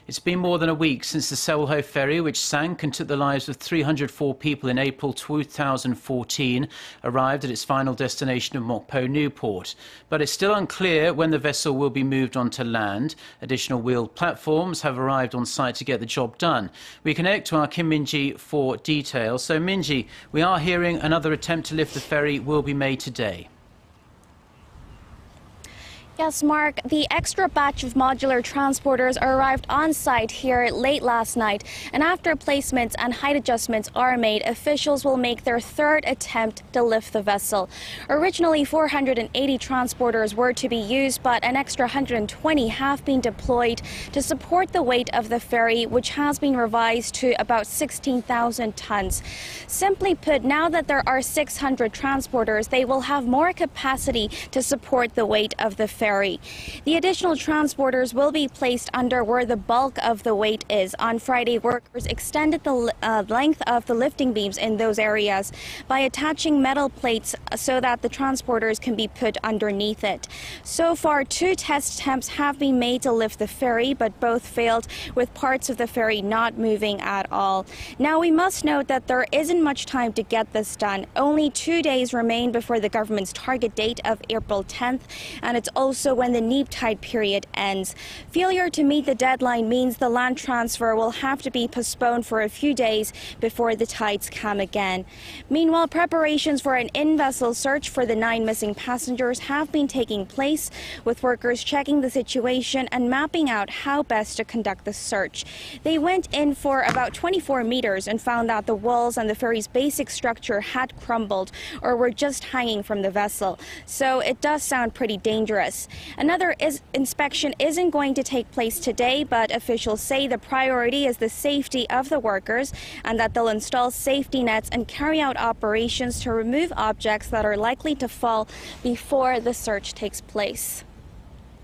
It's been more than a week since the Sewol-ho ferry, which sank and took the lives of 304 people in April 2014, arrived at its final destination of Mokpo New Port. But it's still unclear when the vessel will be moved onto land. Additional wheeled platforms have arrived on site to get the job done. We connect to our Kim Min-ji for details. So, Min-ji, we are hearing another attempt to lift the ferry will be made today. Yes, Mark, the extra batch of modular transporters arrived on site here late last night, and after placements and height adjustments are made, officials will make their third attempt to lift the vessel. Originally, 480 transporters were to be used, but an extra 120 have been deployed to support the weight of the ferry, which has been revised to about 16,000 tons. Simply put, now that there are 600 transporters, they will have more capacity to support the weight of the ferry. The additional transporters will be placed under where the bulk of the weight is. On Friday, workers extended the length of the lifting beams in those areas by attaching metal plates so that the transporters can be put underneath it. So far, 2 test attempts have been made to lift the ferry, but both failed, with parts of the ferry not moving at all. Now, we must note that there isn't much time to get this done. Only 2 days remain before the government's target date of April 10th, and it's also when the neap tide period ends. Failure to meet the deadline means the land transfer will have to be postponed for a few days before the tides come again. Meanwhile, preparations for an in-vessel search for the 9 missing passengers have been taking place, with workers checking the situation and mapping out how best to conduct the search. They went in for about 24 meters and found that the walls and the ferry's basic structure had crumbled or were just hanging from the vessel. So it does sound pretty dangerous. Another inspection isn't going to take place today, but officials say the priority is the safety of the workers and that they'll install safety nets and carry out operations to remove objects that are likely to fall before the search takes place.